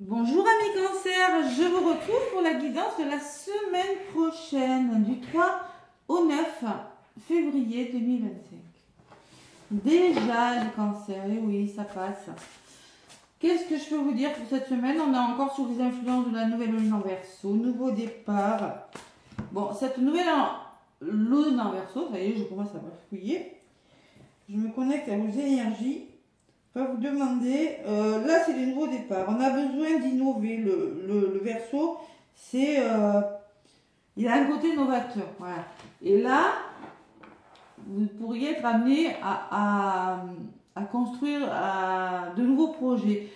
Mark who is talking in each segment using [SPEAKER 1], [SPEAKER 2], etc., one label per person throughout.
[SPEAKER 1] Bonjour amis Cancer, je vous retrouve pour la guidance de la semaine prochaine, du 3 au 9 février 2025. Déjà les cancers, et oui ça passe. Qu'est-ce que je peux vous dire pour cette semaine? On est encore sous les influences de la nouvelle lune en Verseau, nouveau départ. Bon, cette nouvelle lune en Verseau, ça y est, je commence à bafouiller. Je me connecte à vos énergies. Je vais vous demander, là c'est le nouveau départ, on a besoin d'innover, le Verseau, c'est, il a un côté novateur, voilà. Et là, vous pourriez être amené à construire de nouveaux projets.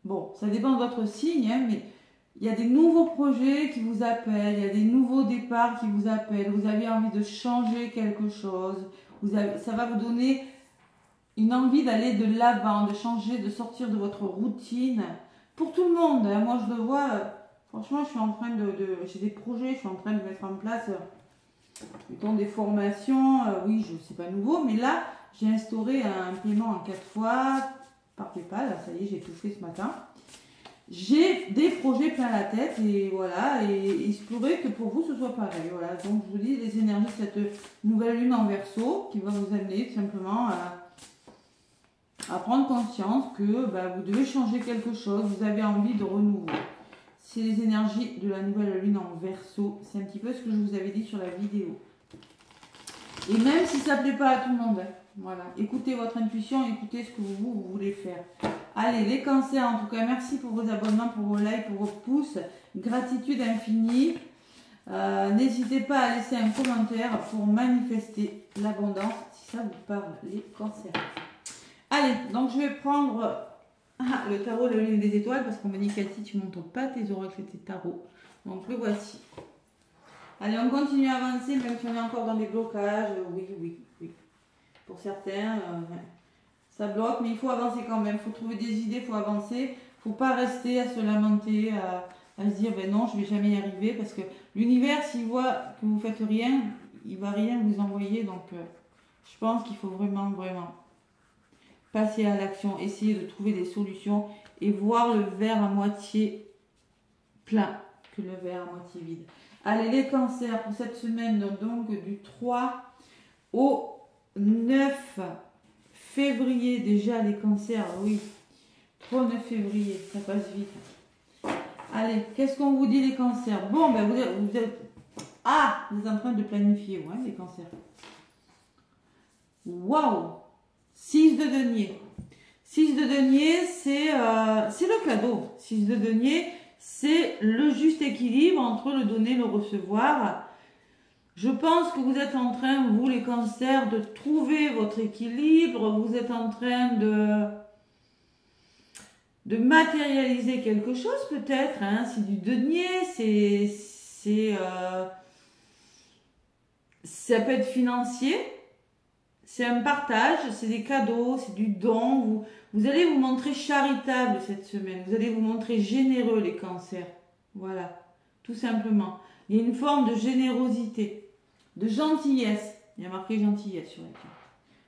[SPEAKER 1] Bon, ça dépend de votre signe, hein, mais il y a des nouveaux projets qui vous appellent, il y a des nouveaux départs qui vous appellent, vous avez envie de changer quelque chose, ça va vous donner une envie d'aller de l'avant, de changer, de sortir de votre routine. Pour tout le monde, hein. Moi je le vois, franchement je suis en train j'ai des projets, je suis en train de mettre en place, mettons des formations, oui, c'est pas nouveau, mais là j'ai instauré un paiement en 4 fois par PayPal, ça y est, j'ai tout fait ce matin. J'ai des projets plein la tête et voilà, et il se pourrait que pour vous ce soit pareil. Voilà, donc je vous dis les énergies de cette nouvelle lune en Verseau qui va vous amener tout simplement à prendre conscience que vous devez changer quelque chose, vous avez envie de renouveau. C'est les énergies de la nouvelle lune en Verseau, c'est un petit peu ce que je vous avais dit sur la vidéo. Et même si ça ne plaît pas à tout le monde, voilà, écoutez votre intuition, écoutez ce que vous voulez faire. Allez, les cancers, en tout cas, merci pour vos abonnements, pour vos likes, pour vos pouces, gratitude infinie. N'hésitez pas à laisser un commentaire pour manifester l'abondance, si ça vous parle, les cancers. Allez, donc je vais prendre le tarot de la lune des étoiles parce qu'on me dit Cathy, tu ne montres pas tes oracles et tes tarots. Donc le voici. Allez, on continue à avancer même si on est encore dans des blocages. Oui. Pour certains, ça bloque, mais il faut avancer quand même. Il faut trouver des idées, il faut avancer. Il ne faut pas rester à se lamenter, à se dire ben non, je ne vais jamais y arriver parce que l'univers, s'il voit que vous ne faites rien, il ne va rien vous envoyer. Donc je pense qu'il faut vraiment passer à l'action, essayer de trouver des solutions et voir le verre à moitié plein que le verre à moitié vide. Allez, les cancers pour cette semaine, donc du 3 au 9 février, déjà les cancers, oui, 3 au 9 février, ça passe vite. Allez, qu'est-ce qu'on vous dit les cancers? Bon, ben vous êtes en train de planifier, ouais, les cancers. Waouh! 6 de denier. 6 de denier, c'est le cadeau. 6 de denier, c'est le juste équilibre entre le donner et le recevoir. Je pense que vous êtes en train, vous les cancers, de trouver votre équilibre. Vous êtes en train de matérialiser quelque chose peut-être. Hein. C'est du denier, ça peut être financier. C'est un partage, c'est des cadeaux, c'est du don. Vous allez vous montrer charitable cette semaine. Vous allez vous montrer généreux les cancers. Voilà, tout simplement. Il y a une forme de générosité, de gentillesse. Il y a marqué gentillesse sur la carte.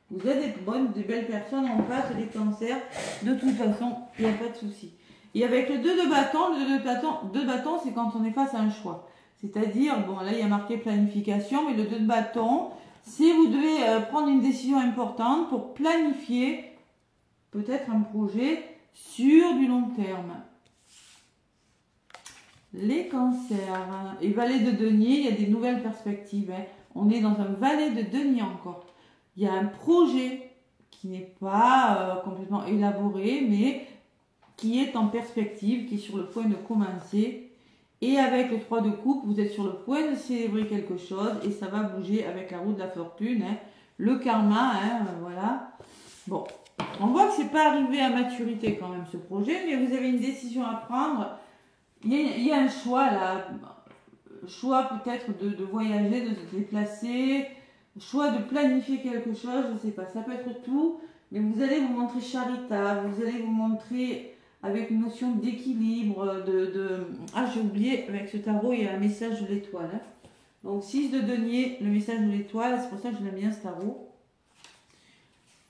[SPEAKER 1] Vous êtes des belles personnes en face des cancers. De toute façon, il n'y a pas de souci. Et avec le 2 de bâton, c'est quand on est face à un choix. C'est-à-dire, bon là il y a marqué planification, mais le 2 de bâton, si vous devez prendre une décision importante pour planifier peut-être un projet sur du long terme. Les cancers. Et valet de denier, il y a des nouvelles perspectives. Hein. On est dans un valet de denier encore. Il y a un projet qui n'est pas complètement élaboré, mais qui est en perspective, qui est sur le point de commencer. Et avec le 3 de coupe, vous êtes sur le point de célébrer quelque chose et ça va bouger avec la roue de la fortune. Hein. Le karma, hein, voilà. Bon, on voit que c'est pas arrivé à maturité quand même ce projet, mais vous avez une décision à prendre. Il y a un choix là. Choix peut-être de voyager, de se déplacer. Choix de planifier quelque chose, je ne sais pas. Ça peut être tout, mais vous allez vous montrer charitable. Vous allez vous montrer avec une notion d'équilibre, j'ai oublié, avec ce tarot, il y a un message de l'étoile. Hein. Donc 6 de denier, le message de l'étoile, c'est pour ça que je l'aime bien ce tarot.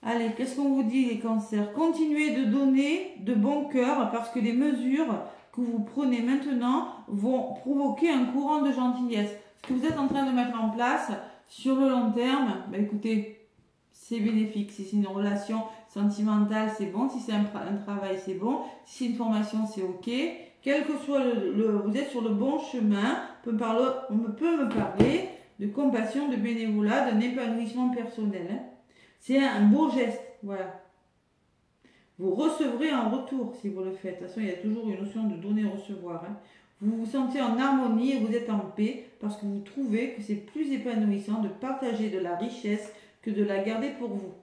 [SPEAKER 1] Allez, qu'est-ce qu'on vous dit les cancers? Continuez de donner de bon cœur parce que les mesures que vous prenez maintenant vont provoquer un courant de gentillesse. Ce que vous êtes en train de mettre en place sur le long terme, ben écoutez, c'est bénéfique. Si c'est une relation sentimentale, c'est bon. Si c'est un travail, c'est bon. Si c'est une formation, c'est ok. Quel que soit vous êtes sur le bon chemin. On peut me parler de compassion, de bénévolat, d'un épanouissement personnel. Hein. C'est un beau geste, voilà. Vous recevrez en retour si vous le faites. De toute façon, il y a toujours une notion de donner-recevoir. Hein. Vous vous sentez en harmonie et vous êtes en paix parce que vous trouvez que c'est plus épanouissant de partager de la richesse que de la garder pour vous.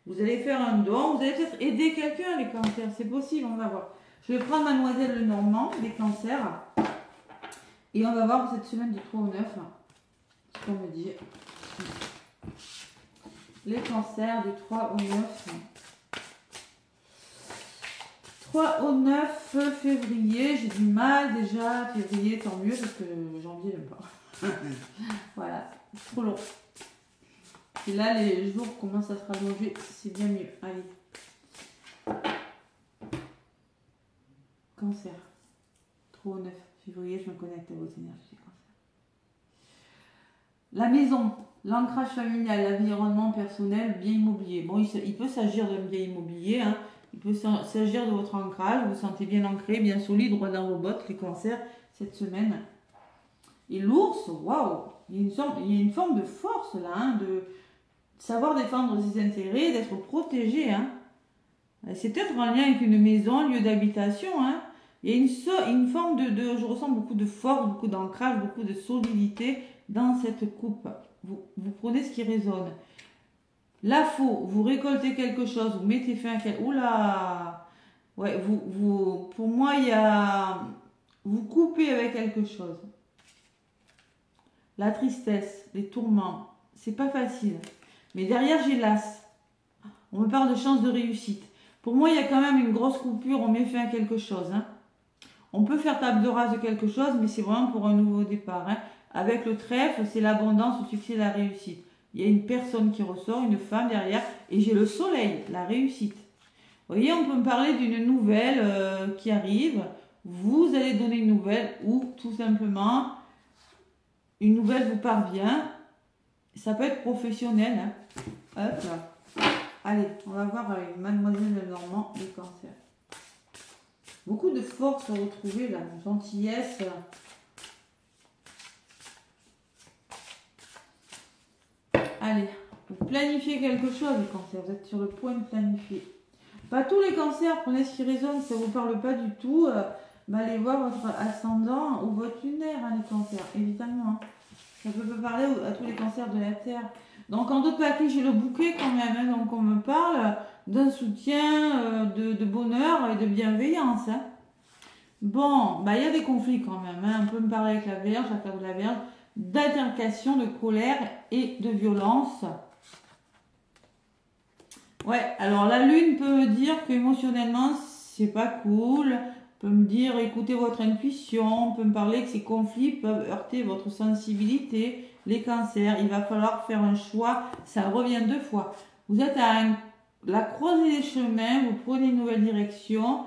[SPEAKER 1] Vous allez faire un don, vous allez peut-être aider quelqu'un, les cancers, c'est possible, on va voir. Je vais prendre Mademoiselle Lenormand, les cancers, et on va voir cette semaine du 3 au 9, ce qu'on me dit. Les cancers du 3 au 9. 3 au 9 février, j'ai du mal déjà, février, tant mieux, parce que janvier, j'aime pas. Voilà, trop long. Et là, les jours commencent à se rallonger, c'est bien mieux. Allez. Cancer. 3 au 9 février, je me connecte à vos énergies. La maison, l'ancrage familial, l'environnement personnel, bien immobilier. Bon, il peut s'agir d'un bien immobilier, hein. Il peut s'agir de votre ancrage, vous vous sentez bien ancré, bien solide, droit dans vos bottes, les cancers, cette semaine. Et l'ours, waouh, il y a une forme de force là, hein, de savoir défendre ses intérêts, d'être protégé. Hein. C'est peut-être en lien avec une maison, un lieu d'habitation. Hein. Il y a une forme je ressens beaucoup de force, beaucoup d'ancrage, beaucoup de solidité dans cette coupe. Vous prenez ce qui résonne. La faux, vous récoltez quelque chose, vous mettez fin à quelque... Oula! Ouais, pour moi, il y a... Vous coupez avec quelque chose. La tristesse, les tourments, c'est pas facile. Mais derrière, j'ai l'as. On me parle de chance de réussite. Pour moi, il y a quand même une grosse coupure, on met fin à quelque chose. Hein. On peut faire table rase de quelque chose, mais c'est vraiment pour un nouveau départ. Hein. Avec le trèfle, c'est l'abondance, le succès, la réussite. Il y a une personne qui ressort, une femme derrière, et j'ai le soleil, la réussite. Vous voyez, on peut me parler d'une nouvelle qui arrive. Vous allez donner une nouvelle, ou tout simplement, une nouvelle vous parvient. Ça peut être professionnel. Hein. Hop là. Allez, on va voir avec Mademoiselle Lenormand, les cancers. Beaucoup de force à retrouver là, gentillesse. Allez, vous planifiez quelque chose, les cancers. Vous êtes sur le point de planifier. Pas tous les cancers, prenez ce qui résonne, ça ne vous parle pas du tout. Allez voir votre ascendant ou votre lunaire, hein, les cancers, évidemment. Hein. Ça peut pas parler à tous les cancers de la Terre. Donc, en d'autres papiers, j'ai le bouquet quand même. Hein, donc, on me parle d'un soutien, de bonheur et de bienveillance. Hein. Bon, il y a des conflits quand même. Hein. On peut me parler avec la Vierge, la carte de la Vierge, d'altercation, de colère et de violence. Ouais, alors la Lune peut me dire qu'émotionnellement, c'est pas cool. Peut me dire, écoutez votre intuition. Peut me parler que ces conflits peuvent heurter votre sensibilité. Les cancers, il va falloir faire un choix. Ça revient 2 fois. Vous êtes à la croisée des chemins. Vous prenez une nouvelle direction.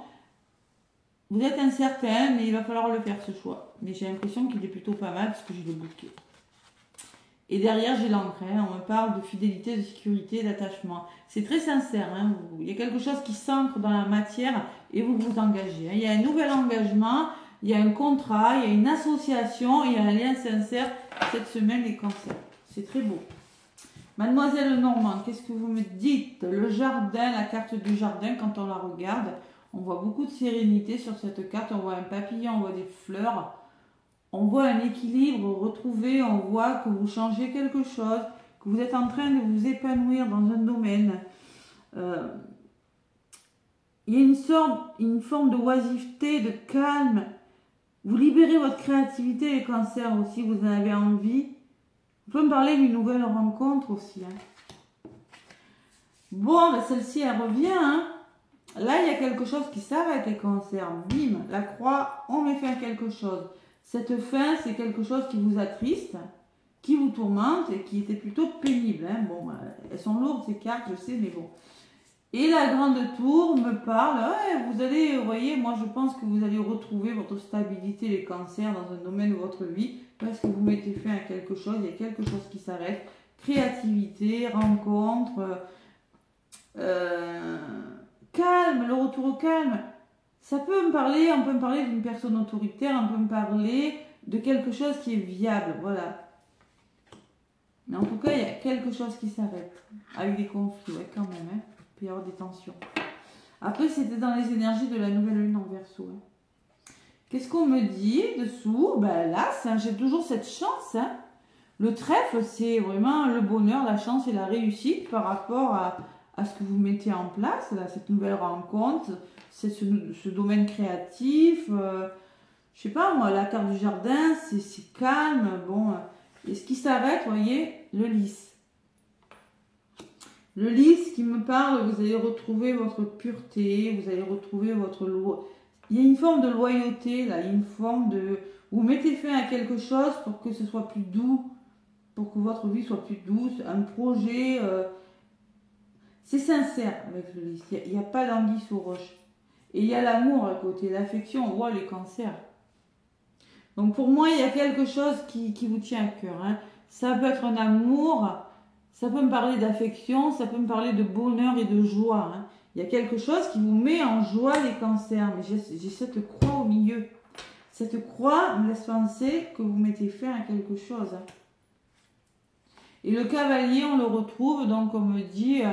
[SPEAKER 1] Vous êtes incertain, mais il va falloir le faire ce choix. Mais j'ai l'impression qu'il est plutôt pas mal parce que j'ai le bouquet. Et derrière, j'ai l'ancre. Hein. On me parle de fidélité, de sécurité, d'attachement. C'est très sincère. Hein. Il y a quelque chose qui s'ancre dans la matière et vous vous engagez. Hein. Il y a un nouvel engagement, il y a un contrat, il y a une association, il y a un lien sincère cette semaine, les cancers. C'est très beau. Mademoiselle Normand, qu'est-ce que vous me dites? Le jardin, la carte du jardin, quand on la regarde, on voit beaucoup de sérénité sur cette carte. On voit un papillon, on voit des fleurs. On voit un équilibre retrouvé, on voit que vous changez quelque chose, que vous êtes en train de vous épanouir dans un domaine. Il y a une forme de oisiveté, de calme. Vous libérez votre créativité, les cancers aussi, vous en avez envie. Vous pouvez me parler d'une nouvelle rencontre aussi. Hein. Bon, celle-ci, elle revient. Hein. Là, il y a quelque chose qui s'arrête, les cancers. Bim, la croix, on met fin à quelque chose. Cette fin, c'est quelque chose qui vous attriste, qui vous tourmente et qui était plutôt pénible. Hein. Bon, elles sont lourdes, ces cartes, je sais, mais bon. Et la grande tour me parle, ouais, vous allez, vous voyez, moi je pense que vous allez retrouver votre stabilité, les cancers, dans un domaine de votre vie, parce que vous mettez fin à quelque chose, il y a quelque chose qui s'arrête. Créativité, rencontre, calme, le retour au calme. Ça peut me parler, on peut me parler d'une personne autoritaire, on peut me parler de quelque chose qui est viable, voilà. Mais en tout cas, il y a quelque chose qui s'arrête, avec des conflits, ouais, quand même, hein. Il peut y avoir des tensions. Après, c'était dans les énergies de la nouvelle lune en Verseau. Hein. Qu'est-ce qu'on me dit dessous? Ben là, j'ai toujours cette chance. Hein. Le trèfle, c'est vraiment le bonheur, la chance et la réussite par rapport à ce que vous mettez en place, là, cette nouvelle rencontre, c'est ce domaine créatif. Je sais pas, moi, la carte du jardin, c'est calme. Bon, et ce qui s'arrête, vous voyez, le lys. Le lys qui me parle, vous allez retrouver votre pureté, vous allez retrouver votre loi. Il y a une forme de loyauté, là, une forme de... Vous mettez fin à quelque chose pour que ce soit plus doux, pour que votre vie soit plus douce, un projet... C'est sincère avec le lys, il n'y a pas d'anguille sous roche. Et il y a l'amour à côté, l'affection, on voit les cancers. Donc pour moi, il y a quelque chose qui vous tient à cœur. Hein. Ça peut être un amour... Ça peut me parler d'affection, ça peut me parler de bonheur et de joie. Hein. Il y a quelque chose qui vous met en joie, les cancers. Mais j'ai cette croix au milieu. Cette croix me laisse penser que vous mettez fin à quelque chose. Hein. Et le cavalier, on le retrouve, donc on me dit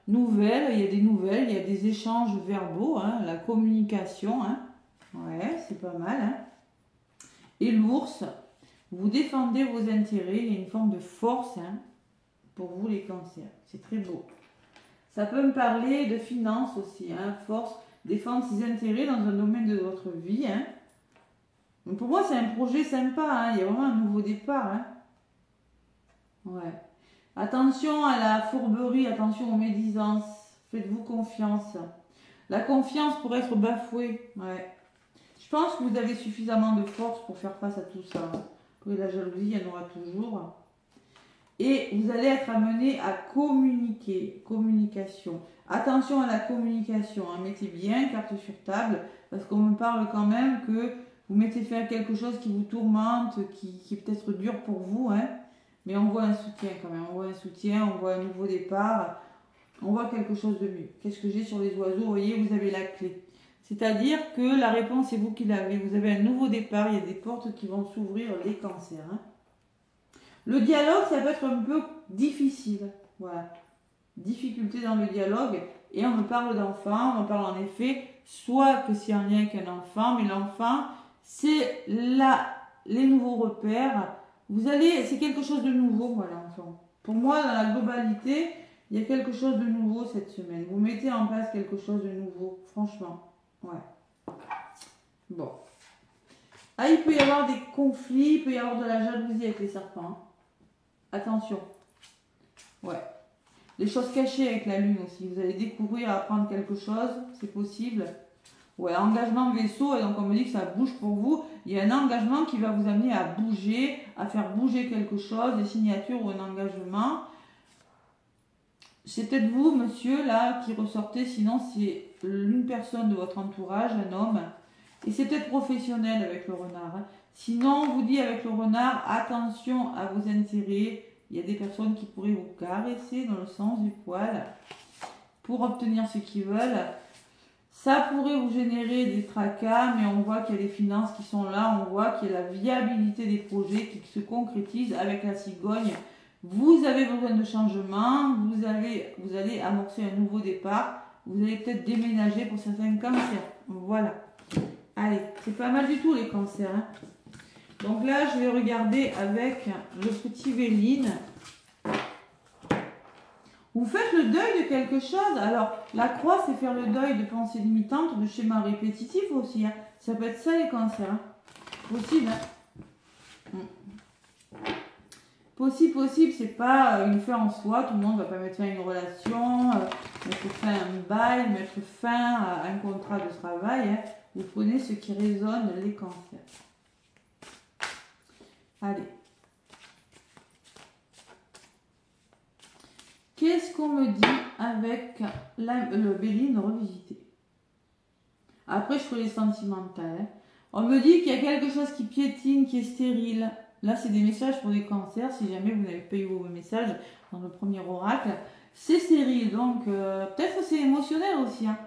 [SPEAKER 1] nouvelles, il y a des nouvelles, il y a des échanges verbaux, hein, la communication. Hein. Ouais, c'est pas mal. Hein. Et l'ours, vous défendez vos intérêts, il y a une forme de force. Hein. Pour vous les cancers, c'est très beau. Ça peut me parler de finances aussi, hein, force, défendre ses intérêts dans un domaine de votre vie. Hein. Donc pour moi, c'est un projet sympa, hein, il y a vraiment un nouveau départ. Hein. Ouais. Attention à la fourberie, attention aux médisances, faites-vous confiance. La confiance pourrait être bafouée. Ouais. Je pense que vous avez suffisamment de force pour faire face à tout ça. Hein. Après, la jalousie, il y en aura toujours. Et vous allez être amené à communiquer. Communication. Attention à la communication. Hein. Mettez bien carte sur table. Parce qu'on me parle quand même que vous mettez faire quelque chose qui vous tourmente, qui est peut-être dur pour vous. Hein. Mais on voit un soutien quand même. On voit un soutien, on voit un nouveau départ. On voit quelque chose de mieux. Qu'est-ce que j'ai sur les oiseaux? Vous voyez, vous avez la clé. C'est-à-dire que la réponse, c'est vous qui l'avez. Vous avez un nouveau départ. Il y a des portes qui vont s'ouvrir, les cancers. Hein. Le dialogue, ça peut être un peu difficile. Voilà. Difficulté dans le dialogue. Et on me parle d'enfant. On me parle en effet, soit que c'est en lien avec un enfant, mais l'enfant, c'est là les nouveaux repères. C'est quelque chose de nouveau, voilà, enfant. Pour moi, dans la globalité, il y a quelque chose de nouveau cette semaine. Vous mettez en place quelque chose de nouveau, franchement. Ouais. Bon. Ah, il peut y avoir des conflits, il peut y avoir de la jalousie avec les serpents. Attention. Ouais. Les choses cachées avec la lune aussi. Vous allez découvrir, apprendre quelque chose. C'est possible. Ouais, engagement vaisseau. Et donc on me dit que ça bouge pour vous. Il y a un engagement qui va vous amener à bouger, à faire bouger quelque chose, des signatures ou un engagement. C'est peut-être vous, monsieur, là, qui ressortez. Sinon, c'est une personne de votre entourage, un homme. Et c'est peut-être professionnel avec le renard. Hein. Sinon, on vous dit avec le renard, attention à vos intérêts. Il y a des personnes qui pourraient vous caresser dans le sens du poil pour obtenir ce qu'ils veulent. Ça pourrait vous générer des tracas, mais on voit qu'il y a des finances qui sont là. On voit qu'il y a la viabilité des projets qui se concrétisent avec la cigogne. Vous avez besoin de changement. Vous allez amorcer un nouveau départ. Vous allez peut-être déménager pour certains cancers. Voilà. Allez, c'est pas mal du tout les cancers. Hein. Donc là, je vais regarder avec le petit Véline. Vous faites le deuil de quelque chose. Alors, la croix, c'est faire le deuil de pensées limitantes, de schémas répétitifs aussi. Hein. Ça peut être ça les cancers. Hein. Possible. Hein. Possible, c'est pas une fin en soi. Tout le monde ne va pas mettre fin à une relation, mettre fin à un bail, mettre fin à un contrat de travail. Hein. Vous prenez ce qui résonne les cancers. Allez. Qu'est-ce qu'on me dit avec le Béline revisité? Après, je ferai les sentimentales. Hein. On me dit qu'il y a quelque chose qui piétine, qui est stérile. Là, c'est des messages pour des cancers. Si jamais vous n'avez pas eu vos messages dans le premier oracle, c'est stérile. Donc, peut-être que c'est émotionnel aussi. Hein.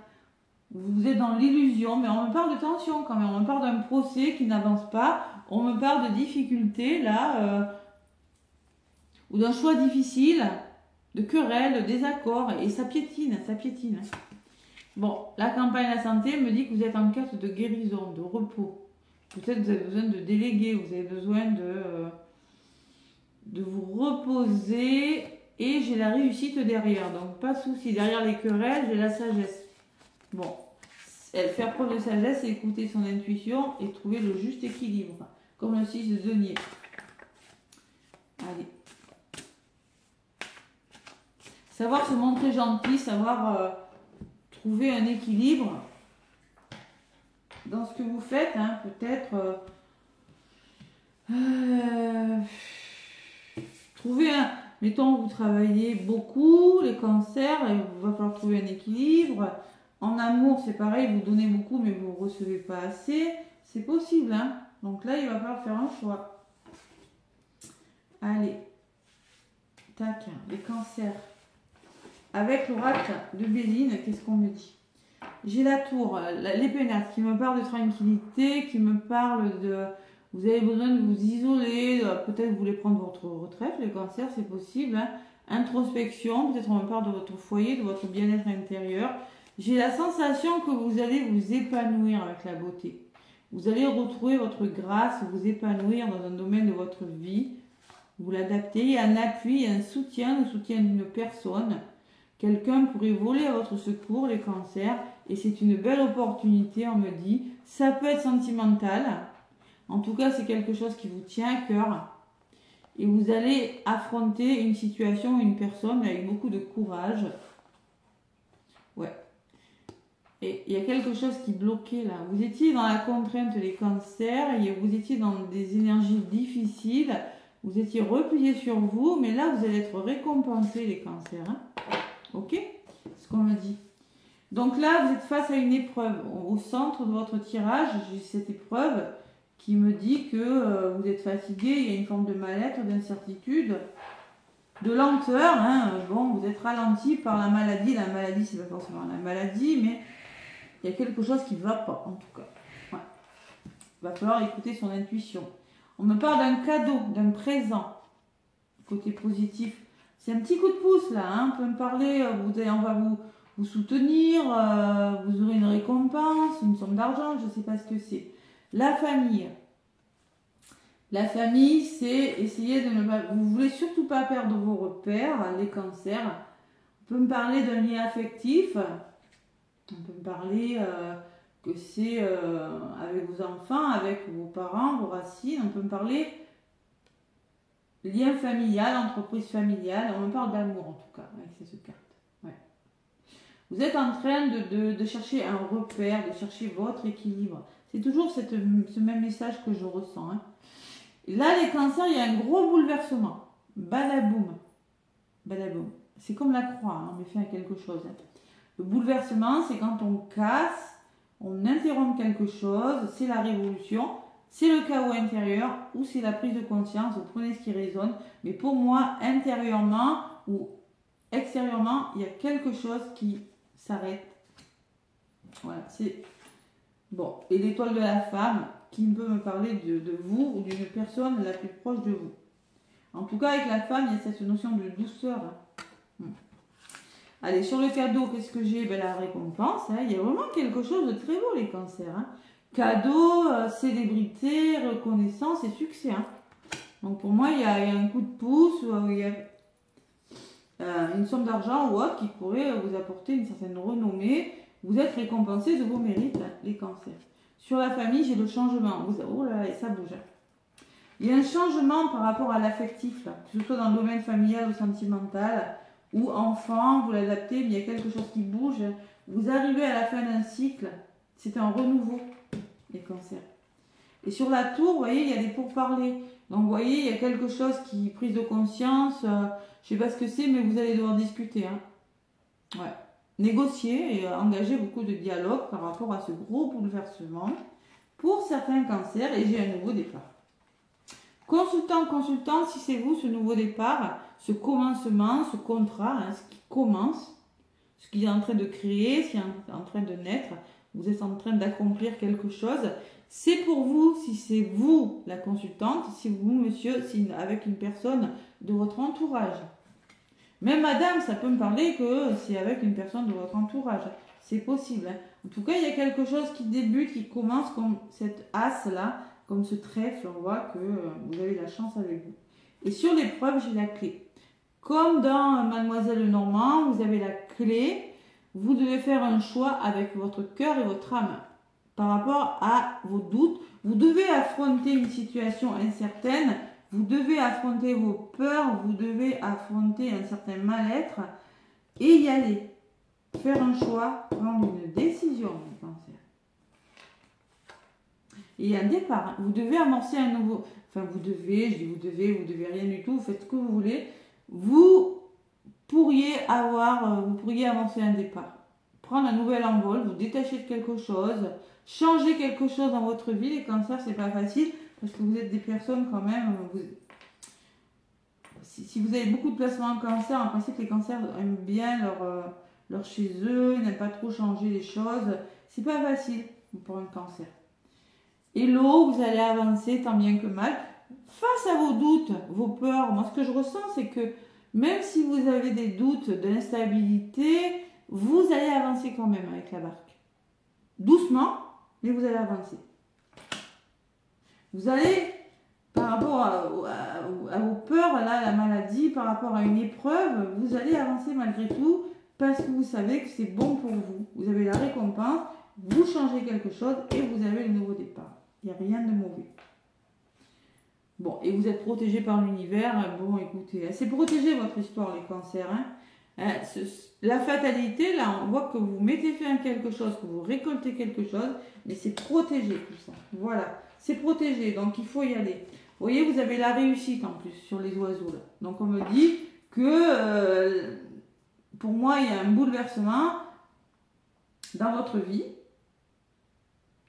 [SPEAKER 1] Vous êtes dans l'illusion, mais on me parle de tension quand même. On me parle d'un procès qui n'avance pas. On me parle de difficultés, là, ou d'un choix difficile, de querelles, de désaccords. Et ça piétine, ça piétine. Bon, la campagne de la santé me dit que vous êtes en quête de guérison, de repos. Peut-être vous avez besoin de déléguer, vous avez besoin de vous reposer. Et j'ai la réussite derrière, donc pas de souci. Derrière les querelles, j'ai la sagesse. Bon, faire preuve de sagesse, c'est écouter son intuition et trouver le juste équilibre, comme le 6 de denier. Allez. Savoir se montrer gentil, savoir trouver un équilibre dans ce que vous faites, hein, peut-être trouver un... Mettons, vous travaillez beaucoup, les cancers, il va falloir trouver un équilibre. En amour, c'est pareil, vous donnez beaucoup, mais vous ne recevez pas assez. C'est possible, hein. Donc là, il va falloir faire un choix. Allez. Tac, les cancers. Avec l'oracle de Béline, qu'est-ce qu'on me dit? J'ai la tour, les pénates, qui me parle de tranquillité, qui me parle de... Vous avez besoin de vous isoler, peut-être vous voulez prendre votre retraite, les cancers, c'est possible. Hein. Introspection, peut-être on me parle de votre foyer, de votre bien-être intérieur. J'ai la sensation que vous allez vous épanouir avec la beauté. Vous allez retrouver votre grâce, vous épanouir dans un domaine de votre vie. Vous l'adaptez, il y a un appui, il y a un soutien, le soutien d'une personne. Quelqu'un pourrait voler à votre secours, les cancers, et c'est une belle opportunité, on me dit. Ça peut être sentimental. En tout cas, c'est quelque chose qui vous tient à cœur. Et vous allez affronter une situation, une personne avec beaucoup de courage. Ouais. Et il y a quelque chose qui bloquait là. Vous étiez dans la contrainte des cancers, et vous étiez dans des énergies difficiles. Vous étiez replié sur vous, mais là, vous allez être récompensé, les cancers. Hein. Ok? C'est ce qu'on me dit. Donc là, vous êtes face à une épreuve. Au centre de votre tirage, j'ai cette épreuve qui me dit que vous êtes fatigué, il y a une forme de mal-être, d'incertitude, de lenteur. Hein. Bon, vous êtes ralenti par la maladie. La maladie, c'est pas forcément la maladie, mais il y a quelque chose qui ne va pas, en tout cas. Ouais. Il va falloir écouter son intuition. On me parle d'un cadeau, d'un présent. Côté positif. C'est un petit coup de pouce, là. Hein. On peut me parler, on va vous soutenir, vous aurez une récompense, une somme d'argent, je ne sais pas ce que c'est. La famille. La famille, c'est essayer de ne pas... Vous ne voulez surtout pas perdre vos repères, les cancers. On peut me parler d'un lien affectif. On peut me parler que c'est avec vos enfants, avec vos parents, vos racines. On peut me parler lien familial, entreprise familiale. On me parle d'amour en tout cas, avec ces cartes. Ouais. Vous êtes en train de chercher un repère, de chercher votre équilibre. C'est toujours ce même message que je ressens. Hein. Là, les cancers, il y a un gros bouleversement. Badaboum. Badaboum. C'est comme la croix, hein, on met fin à quelque chose. Hein. Le bouleversement, c'est quand on casse, on interrompt quelque chose, c'est la révolution, c'est le chaos intérieur ou c'est la prise de conscience, vous prenez ce qui résonne. Mais pour moi, intérieurement ou extérieurement, il y a quelque chose qui s'arrête. Voilà, c'est... Bon, et l'étoile de la femme, qui peut me parler de vous ou d'une personne la plus proche de vous. En tout cas, avec la femme, il y a cette notion de douceur. Hein. Allez, sur le cadeau, qu'est-ce que j'ai? Ben, la récompense. Hein. Il y a vraiment quelque chose de très beau, les cancers. Hein. Cadeau, célébrité, reconnaissance et succès. Hein. Donc pour moi, il y a un coup de pouce, il y a une somme d'argent ou autre qui pourrait vous apporter une certaine renommée. Vous êtes récompensé de vos mérites, hein, les cancers. Sur la famille, j'ai le changement. Oh là là, ça bouge. Hein. Il y a un changement par rapport à l'affectif, que ce soit dans le domaine familial ou sentimental, ou enfant, vous l'adaptez, mais il y a quelque chose qui bouge. Vous arrivez à la fin d'un cycle, c'est un renouveau, les cancers. Et sur la tour, vous voyez, il y a des pourparlers. Donc, vous voyez, il y a quelque chose qui, prise de conscience, je sais pas ce que c'est, mais vous allez devoir discuter. Hein. Ouais. Négocier et engager beaucoup de dialogue par rapport à ce gros bouleversement pour certains cancers et j'ai un nouveau départ. Consultant, si c'est vous, ce nouveau départ, ce commencement, ce contrat, hein, ce qui commence, ce qui est en train de créer, ce qui est en train de naître, vous êtes en train d'accomplir quelque chose. C'est pour vous, si c'est vous la consultante, si vous, monsieur, si avec une personne de votre entourage. Même madame, ça peut me parler que c'est avec une personne de votre entourage. C'est possible. Hein. En tout cas, il y a quelque chose qui débute, qui commence comme cette as-là, comme ce trèfle. On voit que vous avez la chance avec vous. Et sur l'épreuve, j'ai la clé. Comme dans Mademoiselle Normand, vous avez la clé. Vous devez faire un choix avec votre cœur et votre âme par rapport à vos doutes. Vous devez affronter une situation incertaine. Vous devez affronter vos peurs. Vous devez affronter un certain mal-être et y aller. Faire un choix, prendre une décision, les cancers. Et un départ. Vous devez amorcer un nouveau... Enfin, vous devez rien du tout. Vous faites ce que vous voulez. Vous pourriez avancer un départ. Prendre un nouvel envol, vous détacher de quelque chose, changer quelque chose dans votre vie. Les cancers, c'est pas facile parce que vous êtes des personnes quand même. Si vous avez beaucoup de placements en cancer, en principe, les cancers aiment bien leur chez eux, ils n'aiment pas trop changer les choses. C'est pas facile pour un cancer. Hello, vous allez avancer tant bien que mal. Face à vos doutes, vos peurs, moi ce que je ressens, c'est que même si vous avez des doutes, de l'instabilité, vous allez avancer quand même avec la barque. Doucement, mais vous allez avancer. Vous allez, par rapport à vos peurs, là, la maladie, par rapport à une épreuve, vous allez avancer malgré tout parce que vous savez que c'est bon pour vous. Vous avez la récompense, vous changez quelque chose et vous avez le nouveau départ. Il n'y a rien de mauvais. Bon, et vous êtes protégé par l'univers. Bon, écoutez, c'est protégé votre histoire, les cancers. Hein. La fatalité, là, on voit que vous mettez fin à quelque chose, que vous récoltez quelque chose, mais c'est protégé tout ça. Voilà, c'est protégé, donc il faut y aller. Vous voyez, vous avez la réussite en plus sur les oiseaux. Là. Donc on me dit que pour moi, il y a un bouleversement dans votre vie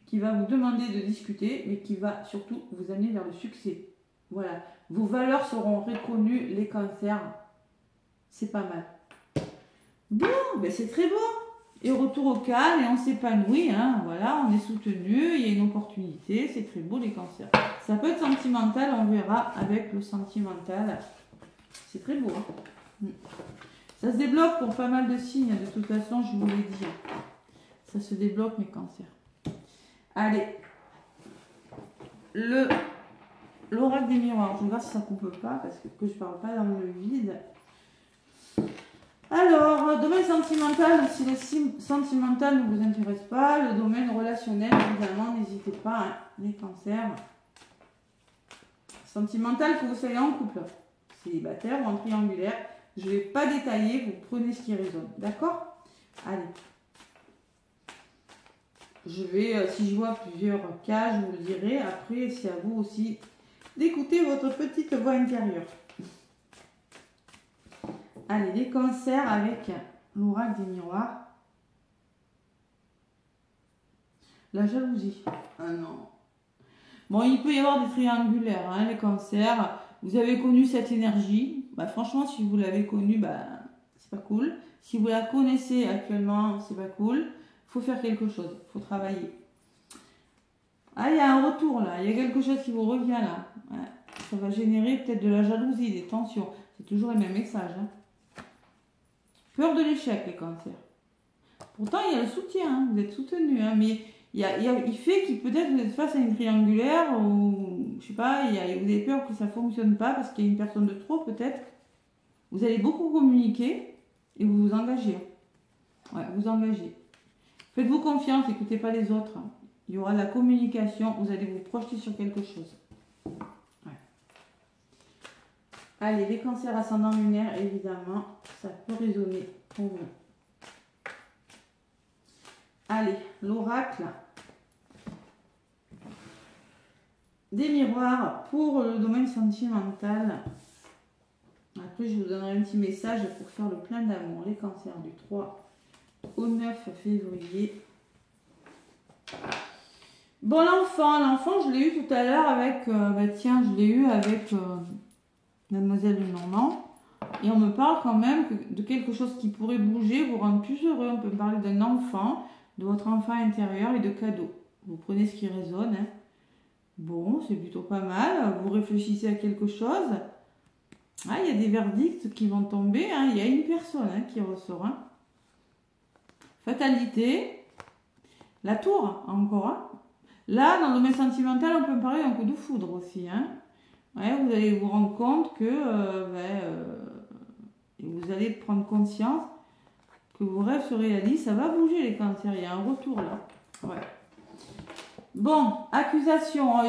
[SPEAKER 1] qui va vous demander de discuter, mais qui va surtout vous amener vers le succès. Voilà, vos valeurs seront reconnues, les cancers, c'est pas mal. Bon, ben c'est très beau. Et retour au calme et on s'épanouit, hein. Voilà, on est soutenu, il y a une opportunité, c'est très beau les cancers. Ça peut être sentimental, on verra avec le sentimental. C'est très beau. Hein. Ça se débloque pour pas mal de signes, de toute façon, je vous l'ai dit. Ça se débloque mes cancers. Allez, l'oracle des miroirs. Je vais voir si ça ne coupe pas, parce que je ne parle pas dans le vide. Alors, domaine sentimental, si le sentimental ne vous intéresse pas, le domaine relationnel, évidemment, n'hésitez pas, hein, les cancers. Sentimental, que vous soyez en couple, célibataire ou en triangulaire, je ne vais pas détailler, vous prenez ce qui résonne, d'accord? Allez. Je vais, si je vois plusieurs cas, je vous le dirai. Après, c'est à vous aussi d'écouter votre petite voix intérieure. Allez, les cancers avec l'oracle des miroirs. La jalousie. Ah non. Bon, il peut y avoir des triangulaires, hein, les cancers. Vous avez connu cette énergie. Bah, franchement, si vous l'avez connue, bah, c'est pas cool. Si vous la connaissez actuellement, c'est pas cool. Il faut faire quelque chose, il faut travailler. Ah, il y a un retour là, il y a quelque chose qui vous revient là. Ouais. Ça va générer peut-être de la jalousie, des tensions. C'est toujours les mêmes messages. Hein. Peur de l'échec, les cancers. Pourtant, il y a le soutien, hein. Vous êtes soutenu, hein, mais il fait qu'il peut-être vous êtes face à une triangulaire ou je sais pas, vous avez peur que ça ne fonctionne pas parce qu'il y a une personne de trop peut-être. Vous allez beaucoup communiquer et vous vous engagez. Ouais, vous engagez. Faites-vous confiance, n'écoutez pas les autres. Il y aura de la communication, vous allez vous projeter sur quelque chose. Ouais. Allez, les cancers ascendants lunaires, évidemment, ça peut résonner pour vous. Allez, l'oracle. des miroirs pour le domaine sentimental. Après, je vous donnerai un petit message pour faire le plein d'amour. Les cancers du 3 au 9 février. Bon, l'enfant, je l'ai eu tout à l'heure avec... tiens, je l'ai eu avec Mademoiselle Lenormand. Et on me parle quand même de quelque chose qui pourrait bouger, vous rendre plus heureux. On peut me parler d'un enfant, de votre enfant intérieur et de cadeaux. Vous prenez ce qui résonne. Hein. Bon, c'est plutôt pas mal. Vous réfléchissez à quelque chose. Ah, il y a des verdicts qui vont tomber. Hein. Il y a une personne qui ressort. Hein. Fatalité. La tour, encore. Hein. Là, dans le domaine sentimental, on peut me parler d'un coup de foudre aussi. Hein. Ouais, vous allez vous rendre compte que vous allez prendre conscience que vos rêves se réalisent. Ça va bouger les cancers. Il y a un retour là. Ouais. Bon, accusation. Oh,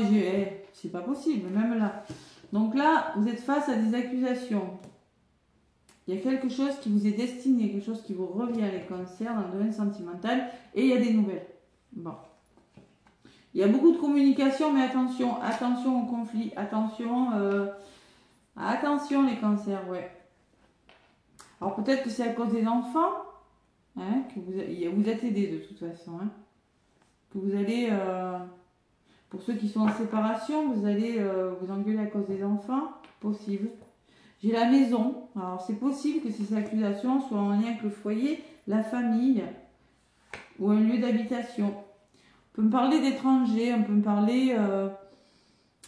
[SPEAKER 1] c'est pas possible, même là. Donc là, vous êtes face à des accusations. Il y a quelque chose qui vous est destiné, quelque chose qui vous revient, les cancers, dans le domaine sentimental. Et il y a des nouvelles. Bon. Il y a beaucoup de communication, mais attention au conflit. Attention les cancers, ouais. Alors peut-être que c'est à cause des enfants, hein, que vous êtes aidés de toute façon. Hein, que vous allez, pour ceux qui sont en séparation, vous allez vous engueuler à cause des enfants. Possible. J'ai la maison. Alors c'est possible que ces accusations soient en lien avec le foyer, la famille ou un lieu d'habitation. On peut me parler d'étrangers, on peut me parler,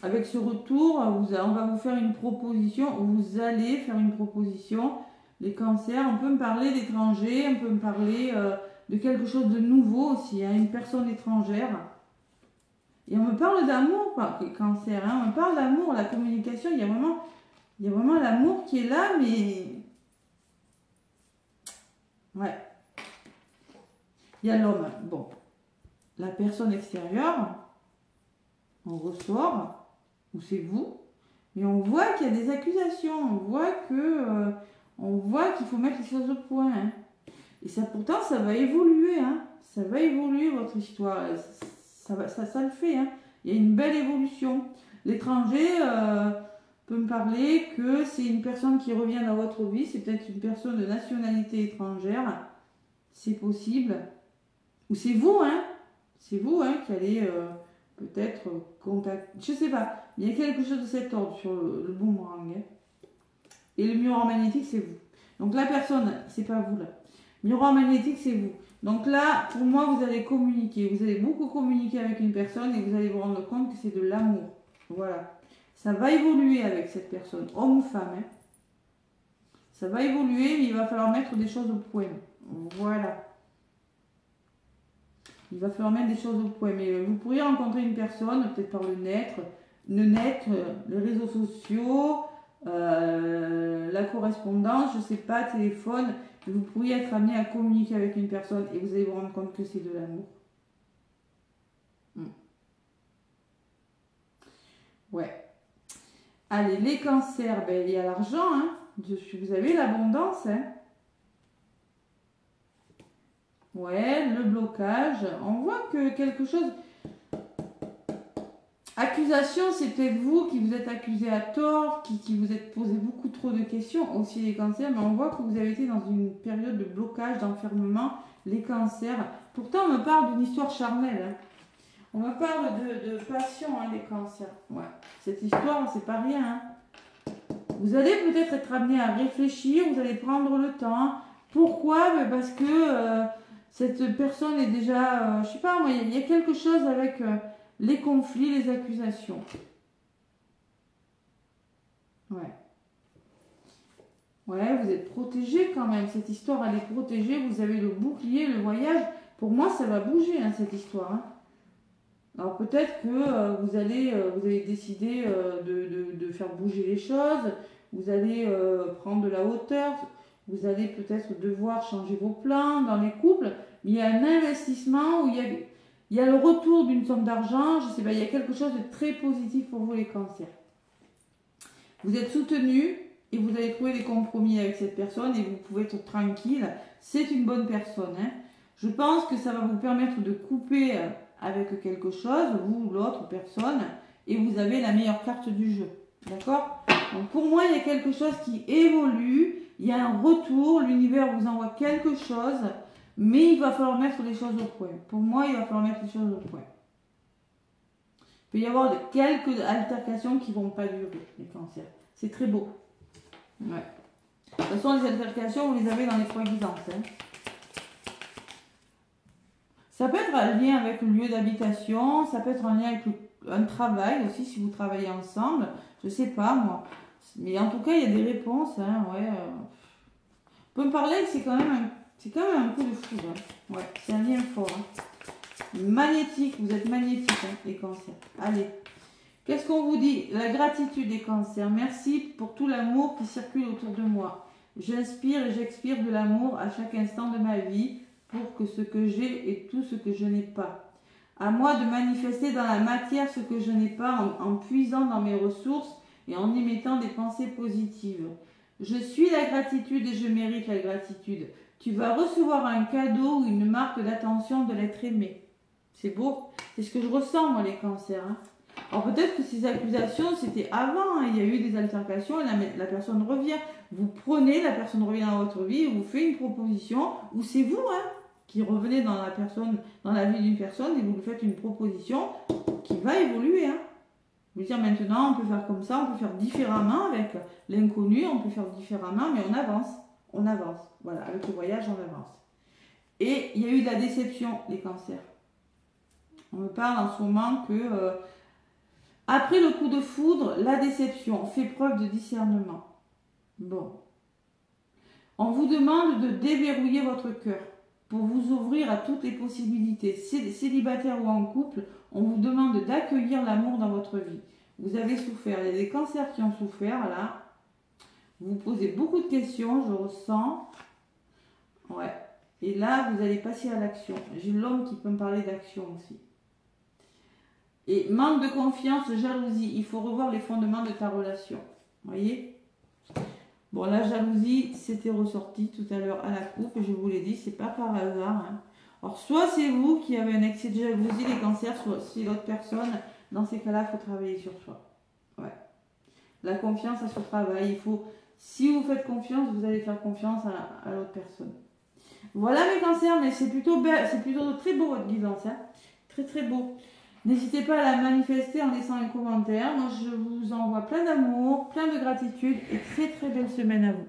[SPEAKER 1] avec ce retour, on va vous faire une proposition, vous allez faire une proposition, les cancers, on peut me parler d'étrangers, on peut me parler de quelque chose de nouveau aussi, hein, une personne étrangère. Et on me parle d'amour, les cancers, hein, on me parle d'amour, la communication, il y a vraiment l'amour qui est là, mais... Ouais. Il y a l'homme, bon. La personne extérieure, on ressort, ou c'est vous, mais on voit qu'il y a des accusations, on voit qu'il faut mettre les choses au point. Hein. Et ça, pourtant, ça va évoluer, hein. Ça va évoluer votre histoire, ça le fait. Hein. Il y a une belle évolution. L'étranger peut me parler que c'est une personne qui revient dans votre vie, c'est peut-être une personne de nationalité étrangère, c'est possible, ou c'est vous, hein. C'est vous qui allez peut-être contacter... Je sais pas. Il y a quelque chose de cet ordre sur le boomerang. Hein. Et le miroir magnétique, c'est vous. Donc la personne, c'est pas vous là. Miroir magnétique, c'est vous. Donc là, pour moi, vous allez communiquer. Vous allez beaucoup communiquer avec une personne et vous allez vous rendre compte que c'est de l'amour. Voilà. Ça va évoluer avec cette personne, homme ou femme. Hein. Ça va évoluer, mais il va falloir mettre des choses au point. Voilà. Il va falloir mettre des choses au point. Mais vous pourriez rencontrer une personne, peut-être par le net, les réseaux sociaux, la correspondance, je ne sais pas, téléphone. Vous pourriez être amené à communiquer avec une personne et vous allez vous rendre compte que c'est de l'amour. Ouais. Allez, les cancers, il y a l'argent. Hein. Vous avez l'abondance. Hein. Ouais, le blocage. On voit que quelque chose... Accusation, c'est peut-être vous qui vous êtes accusé à tort, qui vous êtes posé beaucoup trop de questions, aussi les cancers, mais on voit que vous avez été dans une période de blocage, d'enfermement, les cancers. Pourtant, on me parle d'une histoire charnelle. Hein. On me parle de passion, hein, les cancers. Ouais. Cette histoire, c'est pas rien. Hein. Vous allez peut-être être amené à réfléchir, vous allez prendre le temps. Pourquoi? Parce que... cette personne est déjà, je sais pas moi, il y a quelque chose avec les conflits, les accusations. Ouais. Ouais, vous êtes protégé quand même. Cette histoire, elle est protégée. Vous avez le bouclier, le voyage. Pour moi, ça va bouger, hein, cette histoire. Hein. Alors peut-être que vous allez décider de faire bouger les choses. Vous allez prendre de la hauteur. Vous allez peut-être devoir changer vos plans dans les couples. Mais il y a un investissement où il y a le retour d'une somme d'argent. Je sais pas, il y a quelque chose de très positif pour vous les cancers. Vous êtes soutenus et vous allez trouver des compromis avec cette personne et vous pouvez être tranquille. C'est une bonne personne. Hein. Je pense que ça va vous permettre de couper avec quelque chose, vous ou l'autre personne, et vous avez la meilleure carte du jeu. D'accord? Donc pour moi, il y a quelque chose qui évolue, il y a un retour, l'univers vous envoie quelque chose, mais il va falloir mettre les choses au point. Pour moi, il va falloir mettre les choses au point. Il peut y avoir quelques altercations qui ne vont pas durer, les cancers. C'est très beau. Ouais. De toute façon, les altercations, vous les avez dans les 3 guidances. Hein. Ça peut être un lien avec le lieu d'habitation, ça peut être un lien avec un travail aussi, si vous travaillez ensemble. Je sais pas, moi. Mais en tout cas, il y a des réponses. Hein, ouais. On peut me parler que c'est quand même un coup de foudre. Hein. Ouais, c'est un lien fort. Hein. Magnétique, vous êtes magnétique, hein, les cancers. Allez. Qu'est-ce qu'on vous dit? La gratitude des cancers. Merci pour tout l'amour qui circule autour de moi. J'inspire et j'expire de l'amour à chaque instant de ma vie pour que ce que j'ai et tout ce que je n'ai pas. À moi de manifester dans la matière ce que je n'ai pas en puisant dans mes ressources et en y mettant des pensées positives. Je suis la gratitude et je mérite la gratitude. Tu vas recevoir un cadeau ou une marque d'attention de l'être aimé. C'est beau. C'est ce que je ressens, moi, les cancers. Hein. Alors peut-être que ces accusations, c'était avant, hein. Il y a eu des altercations et la personne revient. Vous prenez, la personne revient dans votre vie, vous fait une proposition, ou c'est vous hein, qui revenez dans la vie d'une personne et vous lui faites une proposition qui va évoluer. Hein. Vous dire maintenant, on peut faire comme ça, on peut faire différemment avec l'inconnu, on peut faire différemment, mais on avance. On avance. Voilà, avec le voyage, on avance. Et il y a eu de la déception, les cancers. On me parle en ce moment que... après le coup de foudre, la déception fait preuve de discernement. Bon. On vous demande de déverrouiller votre cœur pour vous ouvrir à toutes les possibilités. Célibataire ou en couple, on vous demande d'accueillir l'amour dans votre vie. Vous avez souffert. Il y a des cancers qui ont souffert, là. Vous vous posez beaucoup de questions, je ressens. Ouais. Et là, vous allez passer à l'action. J'ai l'homme qui peut me parler d'action aussi. Et manque de confiance, jalousie. Il faut revoir les fondements de ta relation. Vous voyez? Bon, la jalousie, c'était ressorti tout à l'heure à la coupe. Je vous l'ai dit, c'est pas par hasard. Hein. Alors, soit c'est vous qui avez un excès de jalousie, les cancers, soit c'est l'autre personne. Dans ces cas-là, il faut travailler sur soi. Ouais. La confiance, ça se travaille. Il faut, si vous faites confiance, vous allez faire confiance à l'autre personne. Voilà mes cancers, mais c'est plutôt très beau votre guidance. Hein. Très très beau. N'hésitez pas à la manifester en laissant un commentaire. Moi, je vous envoie plein d'amour, plein de gratitude et très très belle semaine à vous.